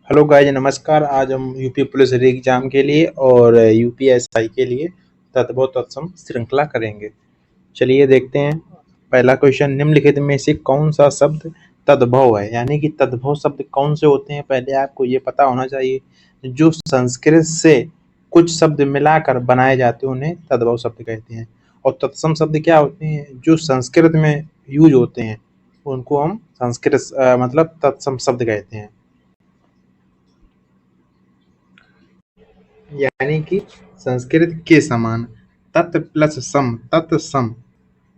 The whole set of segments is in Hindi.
हेलो गाइज, नमस्कार। आज हम यूपी पुलिस एग्जाम के लिए और यूपीएसआई के लिए तत्व तत्सम श्रृंखला करेंगे। चलिए देखते हैं। पहला क्वेश्चन, निम्नलिखित में से कौन सा शब्द तद्भव है? यानी कि तद्भव शब्द कौन से होते हैं, पहले आपको ये पता होना चाहिए। जो संस्कृत से कुछ शब्द मिलाकर बनाए जाते हैं उन्हें तद्भव शब्द कहते हैं। और तत्सम शब्द क्या होते हैं? जो संस्कृत में यूज होते हैं उनको हम संस्कृत मतलब तत्सम शब्द कहते हैं। यानी कि संस्कृत के समान। तत् प्लस सम, तत्सम।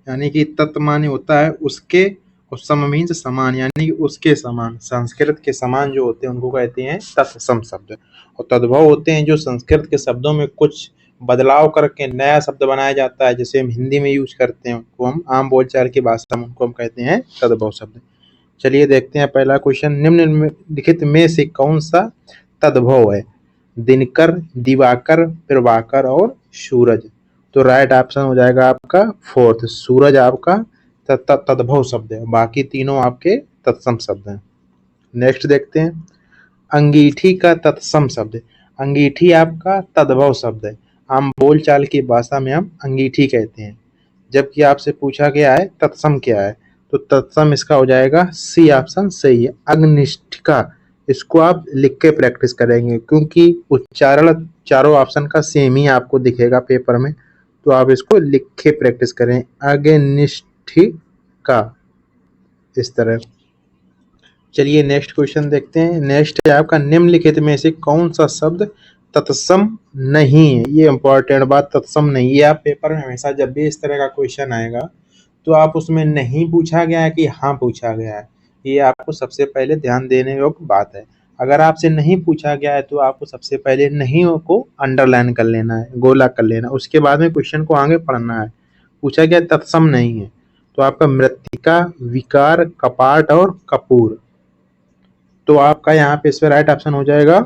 यानी कि तत् माने होता है उसके और सम मीन्स समान, यानी कि उसके समान। संस्कृत के समान जो होते हैं उनको कहते हैं तत्सम शब्द। और तद्भव होते हैं जो संस्कृत के शब्दों में कुछ बदलाव करके नया शब्द बनाया जाता है, जैसे हम हिंदी में यूज करते हैं उनको हम आम बोलचाल की भाषा में उनको हम कहते हैं तद्भव शब्द। चलिए देखते हैं पहला क्वेश्चन, निम्नलिखित में से कौन सा तद्भव है? दिनकर, दिवाकर, प्रभाकर और सूरज। तो राइट ऑप्शन हो जाएगा आपका फोर्थ, सूरज आपका तद्भव शब्द है, बाकी तीनों आपके तत्सम शब्द हैं। नेक्स्ट देखते हैं, अंगीठी का तत्सम शब्द। अंगीठी आपका तद्भव शब्द है, आम बोलचाल की भाषा में हम अंगीठी कहते हैं। जबकि आपसे पूछा गया है तत्सम क्या है, तो तत्सम इसका हो जाएगा सी ऑप्शन सही है, अग्निष्ठिका। इसको आप लिख के प्रैक्टिस करेंगे क्योंकि उच्चारण चारों ऑप्शन का सेम ही आपको दिखेगा पेपर में, तो आप इसको लिख के प्रैक्टिस करें, अग्निष्ठिका, इस तरह। चलिए नेक्स्ट क्वेश्चन देखते हैं। नेक्स्ट है आपका, निम्नलिखित में से कौन सा शब्द तत्सम नहीं है? ये इंपॉर्टेंट बात, तत्सम नहीं। ये आप पेपर में हमेशा जब भी इस तरह का क्वेश्चन आएगा तो आप उसमें नहीं पूछा गया है कि हाँ पूछा गया है, ये आपको सबसे पहले ध्यान देने योग्य बात है। अगर आपसे नहीं पूछा गया है तो आपको सबसे पहले नहीं को अंडरलाइन कर लेना है, गोला कर लेना, उसके बाद में क्वेश्चन को आगे पढ़ना है। पूछा गया तत्सम नहीं है तो आपका मृत्तिका, विकार, कपाट और कपूर। तो आपका यहाँ पे इसमें राइट ऑप्शन हो जाएगा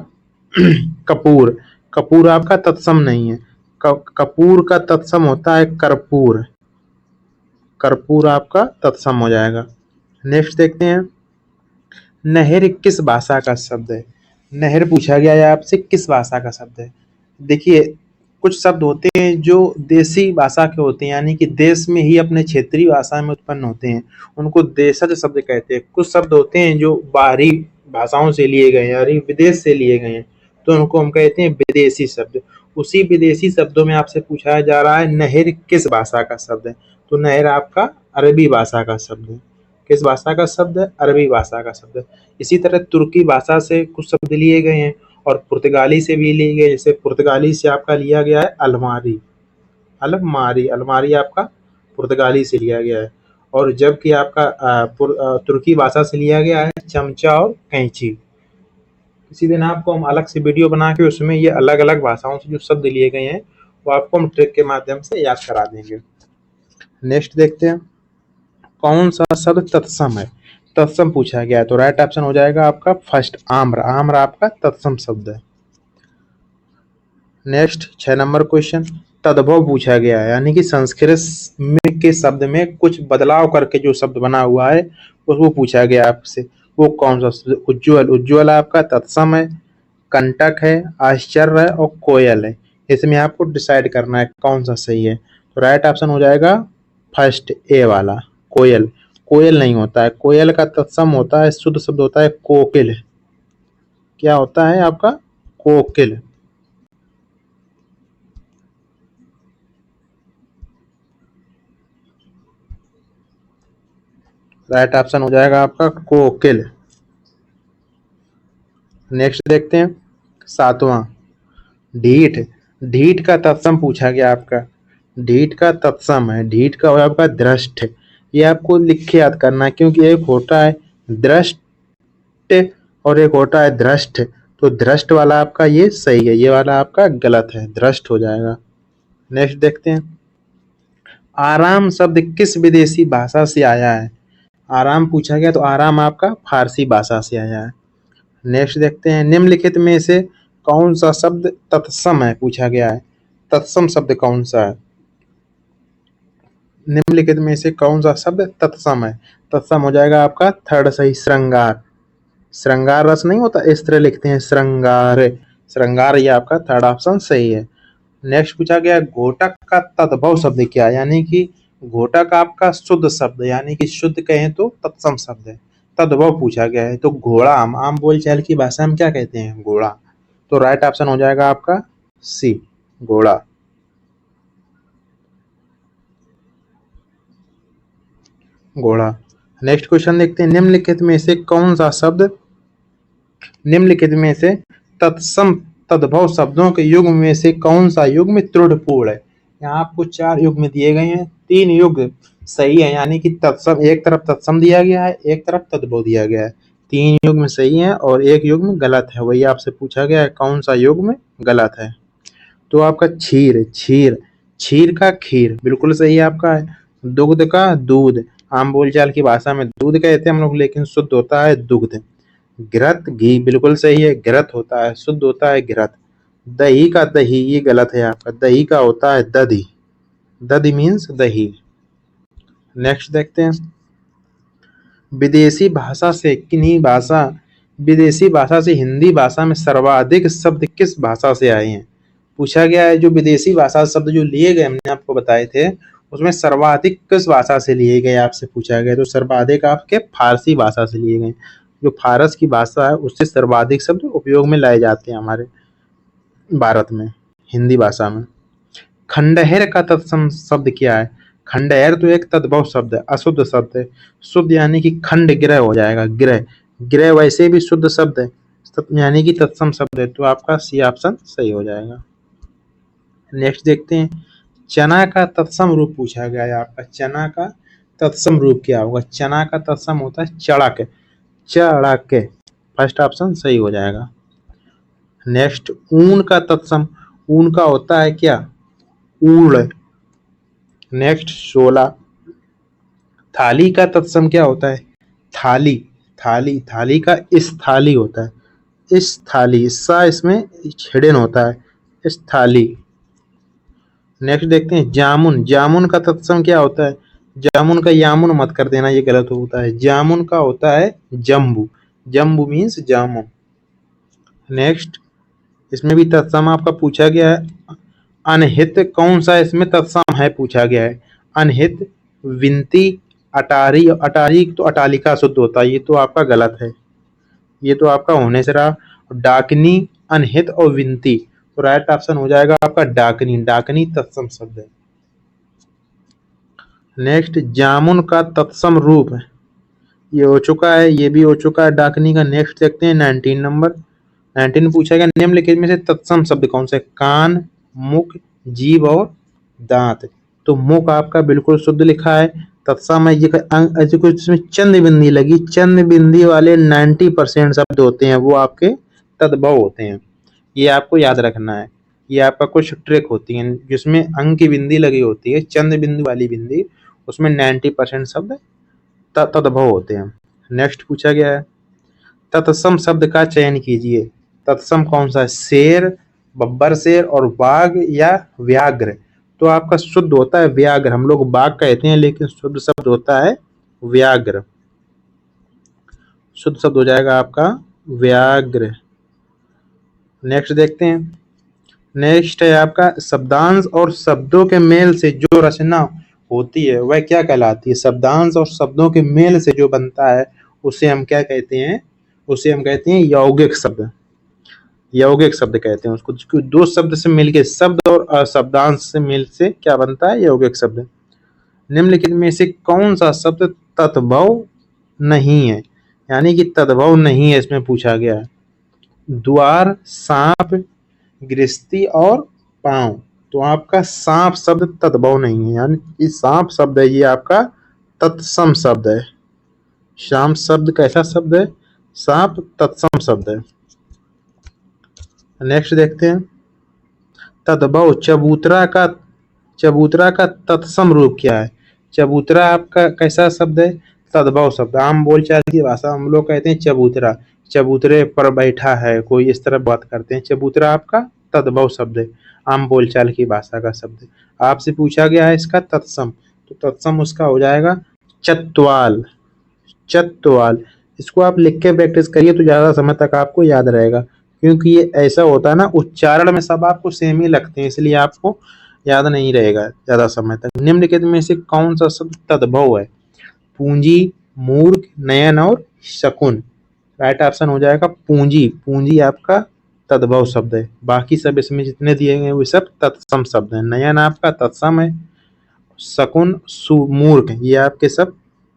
कपूर। कपूर आपका तत्सम नहीं है। कपूर का तत्सम होता है कर्पूर। कर्पूर आपका तत्सम हो जाएगा। नेक्स्ट देखते हैं, नहर किस भाषा का शब्द है? नहर पूछा गया है आपसे, किस भाषा का शब्द है? देखिए, कुछ शब्द होते हैं जो देसी भाषा के होते हैं, यानी कि देश में ही अपने क्षेत्रीय भाषा में उत्पन्न होते हैं, उनको देशज शब्द कहते हैं। कुछ शब्द होते हैं जो बाहरी भाषाओं से लिए गए हैं, यानी विदेश से लिए गए हैं, तो उनको हम कहते हैं विदेशी शब्द। उसी विदेशी शब्दों में आपसे पूछा जा रहा है नहर किस भाषा का शब्द है, तो नहर आपका अरबी भाषा का शब्द है। किस भाषा का शब्द है? अरबी भाषा का शब्द है। इसी तरह तुर्की भाषा से कुछ शब्द लिए गए हैं और पुर्तगाली से भी लिए गए, जैसे पुर्तगाली से आपका लिया गया है अलमारी। अलमारी, अलमारी आपका पुर्तगाली से लिया गया है। और जबकि आपका तुर्की भाषा से लिया गया है चमचा और कैंची। किसी दिन आपको हम अलग से वीडियो बना के उसमें ये अलग अलग भाषाओं से जो शब्द लिए गए हैं वो आपको हम ट्रिक के माध्यम से याद करा देंगे। नेक्स्ट देखते हैं, कौन सा शब्द तत्सम है? तत्सम पूछा गया है तो राइट ऑप्शन हो जाएगा आपका फर्स्ट, आम्र। आम्र आपका तत्सम शब्द है। नेक्स्ट 6 नंबर क्वेश्चन, तद्भव पूछा गया है, यानी कि संस्कृत में के शब्द में कुछ बदलाव करके जो शब्द बना हुआ है वो पूछा गया आपसे। वो कौन सा? उज्ज्वल। उज्ज्वल आपका तत्सम है, कंटक है, आश्चर्य है और कोयल है। इसमें आपको डिसाइड करना है कौन सा सही है, तो राइट ऑप्शन हो जाएगा फर्स्ट, ए वाला, कोयल। कोयल नहीं होता है, कोयल का तत्सम होता है, शुद्ध शब्द होता है कोकिल। क्या होता है आपका? कोकिल। राइट ऑप्शन हो जाएगा आपका कोकिल। नेक्स्ट देखते हैं 7वां, ढीठ। ढीठ का तत्सम पूछा गया आपका। ढीठ का तत्सम है, ढीठ का होगा आपका दृष्ट। ये आपको लिख के याद करना है क्योंकि एक होता है दृष्ट और एक होता है दृष्ट, तो दृष्ट वाला आपका ये सही है, ये वाला आपका गलत है, दृष्ट हो जाएगा। नेक्स्ट देखते हैं, आराम शब्द किस विदेशी भाषा से आया है? आराम पूछा गया तो आराम आपका फारसी भाषा से आया है। नेक्स्ट देखते हैं, निम्नलिखित में से कौन सा शब्द तत्सम है? पूछा गया है तत्सम शब्द कौन सा है? निम्नलिखित में से कौन सा शब्द तत्सम है? तत्सम हो जाएगा आपका थर्ड सही, श्रृंगार। श्रृंगार रस नहीं होता, इस तरह लिखते हैं श्रृंगार। श्रृंगार ये आपका थर्ड ऑप्शन सही है। नेक्स्ट पूछा गया घोटक का तद्भव शब्द क्या है, यानी कि घोटक आपका शुद्ध शब्द, यानी कि शुद्ध कहें तो तत्सम शब्द है। तद्भव पूछा गया है तो घोड़ा, आम बोलचाल की भाषा में क्या कहते हैं, घोड़ा। तो राइट ऑप्शन हो जाएगा आपका सी, घोड़ा। घोड़ा। नेक्स्ट क्वेश्चन देखते हैं, निम्नलिखित में से कौन सा शब्द, निम्नलिखित में से तत्सम तद्भव शब्दों के युग्म में से कौन सा युग्म त्रुटिपूर्ण है। यहाँ आपको 4 युग्म दिए गए हैं, 3 युग्म सही है, यानी कि तत्सम, एक तरफ तत्सम दिया गया है, एक तरफ तद्भव दिया गया है। 3 युग्म सही है और 1 युग्म गलत है। वही आपसे पूछा गया है कौन सा युग्म गलत है। तो आपका क्षीर, क्षीर, क्षीर का खीर बिल्कुल सही है आपका है। दुग्ध का दूध, आम बोलचाल की भाषा में दूध कहते हैं हम लोग, लेकिन शुद्ध होता है दुग्ध। घृत, घी बिल्कुल सही है, घृत होता है, शुद्ध होता है घृत। दही का दही, ये गलत है आपका, दही का होता है दधी, दधी मीन्स दही। नेक्स्ट देखते हैं, विदेशी भाषा से किन्हीं भाषा, विदेशी भाषा से हिंदी भाषा में सर्वाधिक शब्द किस भाषा से आए हैं। पूछा गया है जो विदेशी भाषा शब्द जो लिए गए हमने आपको बताए थे, उसमें सर्वाधिक किस भाषा से लिए गए आपसे पूछा गया। तो सर्वाधिक आपके फारसी भाषा से लिए गए। जो फारस की भाषा है उससे सर्वाधिक शब्द उपयोग में लाए जाते हैं हमारे भारत में, हिंदी भाषा में। खंडहर का तत्सम शब्द क्या है। खंडहर तो एक तद्भव शब्द है, अशुद्ध शब्द है। शुद्ध यानी कि खंड ग्रह हो जाएगा, ग्रह, ग्रह वैसे भी शुद्ध शब्द है, यानी कि तत्सम शब्द है। तो आपका सी ऑप्शन सही हो जाएगा। नेक्स्ट देखते हैं, चना का तत्सम रूप पूछा गया है आपका, चना का तत्सम रूप क्या होगा। चना का तत्सम होता है चड़क, चड़क, फर्स्ट ऑप्शन सही हो जाएगा। नेक्स्ट, ऊन का तत्सम, ऊन का होता है क्या, ऊड़। नेक्स्ट 16, थाली का तत्सम क्या होता है, थाली, थाली, थाली का इस थाली होता है, इस थाली, सा इसमें हिडन होता है, इस थाली। नेक्स्ट देखते हैं, जामुन, जामुन का तत्सम क्या होता है। जामुन का यामुन मत कर देना, ये गलत होता है। जामुन का होता है जम्बू, जम्बू मीन्स जामुन। नेक्स्ट, इसमें भी तत्सम आपका पूछा गया है, अनहित कौन सा इसमें तत्सम है पूछा गया है। अनहित, विनती, अटारी, अटारी तो अटालिका शुद्ध होता है, ये तो आपका गलत है, ये तो आपका होने से रहा। डाकनी, अनहित और विनती, तो राइट ऑप्शन हो जाएगा आपका डाकनी, डाकनी तत्सम शब्द है। नेक्स्ट, जामुन का तत्सम रूप है, ये हो चुका है, ये भी हो चुका है डाकनी का। नेक्स्ट देखते हैं 19 नंबर, 19 पूछा गया, निम्नलिखित में से तत्सम शब्द कौन सा है। कान, मुख, जीभ और दांत। तो मुख आपका बिल्कुल शुद्ध लिखा है, तत्सम है। ये कुछ इसमें चंद बिंदी लगी, चंद बिंदी वाले 90% शब्द होते हैं वो आपके तद्भव होते हैं, ये आपको याद रखना है। ये आपका कुछ ट्रिक होती है जिसमें अंक की बिंदी लगी होती है, चंद बिंदु वाली बिंदी, उसमें 90% शब्द तद्भव होते हैं। नेक्स्ट पूछा गया है, तत्सम शब्द का चयन कीजिए। तत्सम कौन सा है, शेर, बब्बर शेर और बाघ या व्याघ्र। तो आपका शुद्ध होता है व्याघ्र, हम लोग बाघ कहते हैं लेकिन शुद्ध शब्द होता है व्याघ्र, शुद्ध शब्द हो जाएगा आपका व्याघ्र। नेक्स्ट देखते हैं, नेक्स्ट है आपका शब्दांश और शब्दों के मेल से जो रचना होती है वह क्या कहलाती है। शब्दांश और शब्दों के मेल से जो बनता है उसे हम क्या कहते हैं, उसे हम कहते हैं यौगिक शब्द, यौगिक शब्द कहते हैं उसको। दो शब्द से मिलके, शब्द और शब्दांश से मिल से क्या बनता है, यौगिक शब्द। निम्नलिखित में से कौन सा शब्द तद्भव नहीं है, यानी कि तद्भव नहीं है इसमें पूछा गया है। द्वार, सांप, गृहस्थी और पांव। तो आपका सांप शब्द तद्भव नहीं है, यानी कि सांप शब्द है ये आपका तत्सम शब्द है। सांप शब्द कैसा शब्द है, सांप तत्सम शब्द है। नेक्स्ट देखते हैं, तद्भव, चबूतरा का, चबूतरा का तत्सम रूप क्या है। चबूतरा आपका कैसा शब्द है, तद्भव शब्द। आम बोलचाल की भाषा हम लोग कहते हैं चबूतरा, चबूतरे पर बैठा है कोई, इस तरह बात करते हैं। चबूतरा आपका तद्भव शब्द है, आम बोलचाल की भाषा का शब्द है। आपसे पूछा गया है इसका तत्सम, तो तत्सम उसका हो जाएगा चत्वाल, चत्वाल। इसको आप लिख के प्रैक्टिस करिए तो ज़्यादा समय तक आपको याद रहेगा, क्योंकि ये ऐसा होता है ना, उच्चारण में सब आपको सेम ही लगते हैं, इसलिए आपको याद नहीं रहेगा ज़्यादा समय तक। निम्नलिखित में से कौन सा शब्द तद्भव है? पूंजी, मूर्ख, नयन और शकुन। राइट ऑप्शन हो जाएगा पूंजी। पूंजी आपका तद्भव शब्द है, बाकी सब इसमें जितने दिए गए वो सब तत्सम शब्द हैं। नयन आपका तत्सम है, शकुन, मूर्ख ये आपके सब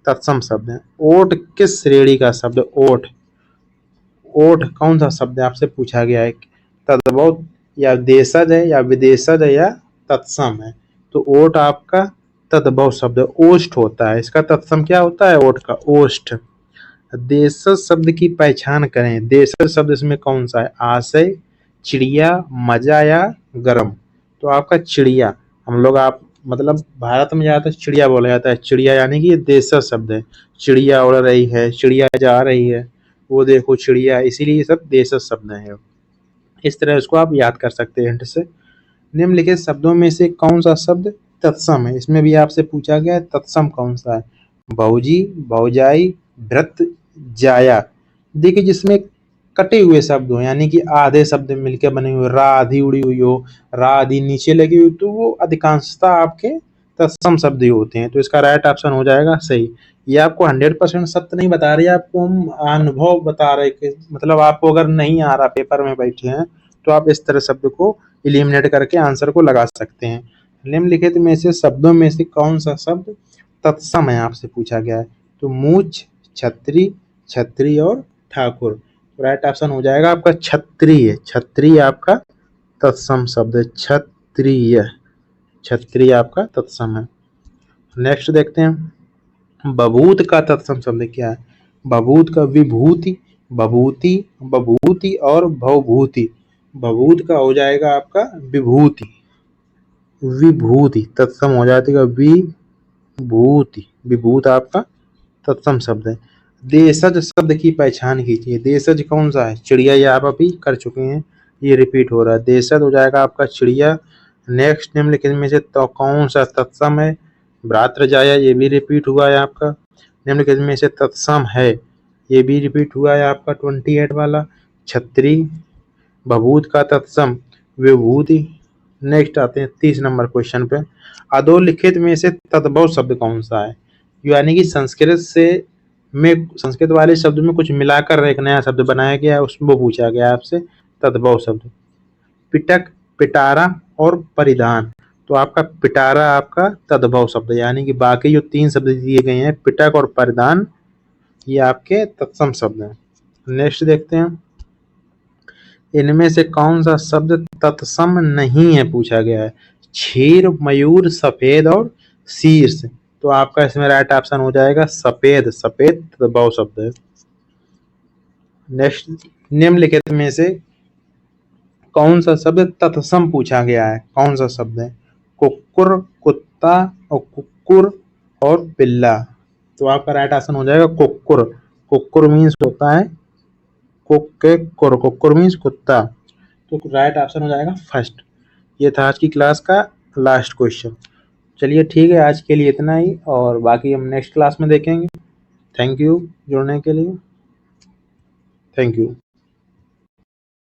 तत्सम शब्द हैं। ओट किस श्रेणी का शब्द? ओठ। ओठ कौन सा शब्द है आपसे पूछा गया है? तद्भव या देशज है या विदेशज है या तत्सम है? तो ओठ आपका तद्भव शब्द ओष्ठ होता है। इसका तत्सम क्या होता है? ओठ का ओष्ठ। देशज शब्द की पहचान करें। देशज शब्द इसमें कौन सा है? आशय, चिड़िया, मजा या गर्म। तो आपका चिड़िया। हम लोग आप मतलब भारत में ज्यादातर चिड़िया बोला जाता है। चिड़िया यानी कि ये देशज शब्द है। चिड़िया उड़ रही है, चिड़िया जा रही है, वो देखो चिड़िया, इसीलिए ये सब देशज शब्द है। इस तरह इसको आप याद कर सकते हैं हिंट से। निम्नलिखित शब्दों में से कौन सा शब्द तत्सम है? इसमें भी आपसे पूछा गया है तत्सम कौन सा है? भौजी, भौजाई, भृत, जाया। देखिए जिसमें कटे हुए शब्द हो, यानी कि आधे शब्द मिलकर बने हुए, रा आधी उड़ी हुई हो, रा आधी नीचे लगी हुई, तो वो अधिकांशतः आपके तत्सम शब्द ही होते हैं। तो इसका राइट ऑप्शन हो जाएगा सही। ये आपको 100% सत्य नहीं बता रही, आपको हम अनुभव बता रहे कि मतलब आपको अगर नहीं आ रहा, पेपर में बैठे हैं, तो आप इस तरह शब्द को इलिमिनेट करके आंसर को लगा सकते हैं। निम्नलिखित में से शब्दों में से कौन सा शब्द तत्सम है आपसे पूछा गया है? तो मूछ, छतरी, छतरी और ठाकुर। राइट ऑप्शन हो जाएगा आपका क्षत्रिय। क्षत्रिय आपका तत्सम शब्द है। क्षत्रिय, क्षत्रिय आपका तत्सम है। नेक्स्ट देखते हैं बभूत का तत्सम शब्द क्या है? बभूत का विभूति, बभूति, बभूति और भवभूति। बभूत का हो जाएगा आपका विभूति। विभूति तत्सम हो जाएगा विभूति। विभूत आपका तत्सम शब्द है। देशज शब्द की पहचान कीजिए। देशज कौन सा है? चिड़िया, ये आप अभी कर चुके हैं, ये रिपीट हो रहा है। देशज हो जाएगा आपका चिड़िया। नेक्स्ट निम्नलिखित में से तो कौन सा तत्सम है? भ्रातृजाया, ये भी रिपीट हुआ है आपका। निम्नलिखित में से तत्सम है, ये भी रिपीट हुआ है आपका 28 वाला। छत्री, बभूत का तत्सम विभूति। नेक्स्ट आते हैं 30 नंबर क्वेश्चन पे। अधोलिखित में से तद्भव शब्द कौन सा है? यानी कि संस्कृत वाले शब्द में कुछ मिलाकर एक नया शब्द बनाया गया है, उसमें पूछा गया आपसे तद्भव शब्द। पिटक, पिटारा और परिधान। तो आपका पिटारा आपका तद्भव शब्द है, यानी कि बाकी जो 3 शब्द दिए गए हैं पिटक और परिधान, ये आपके तत्सम शब्द हैं। नेक्स्ट देखते हैं इनमें से कौन सा शब्द तत्सम नहीं है पूछा गया है? क्षीर, मयूर, सफेद और शीर्ष। तो आपका इसमें राइट ऑप्शन हो जाएगा सफेद। सफेद तद्भव शब्द है। नेक्स्ट निम्नलिखित में से कौन सा शब्द तत्सम पूछा गया है? कौन सा शब्द है? कुक्कुर, कुत्ता और कुक्कुर और बिल्ला। तो आपका राइट ऑप्शन हो जाएगा कुक्कुर। कुक्कुर मीन्स होता है कुक्कुर, कुक्कुर मीन्स कुत्ता। तो राइट ऑप्शन हो जाएगा फर्स्ट। ये था आज की क्लास का लास्ट क्वेश्चन। चलिए ठीक है, आज के लिए इतना ही, और बाकी हम नेक्स्ट क्लास में देखेंगे। थैंक यू जुड़ने के लिए। Thank you.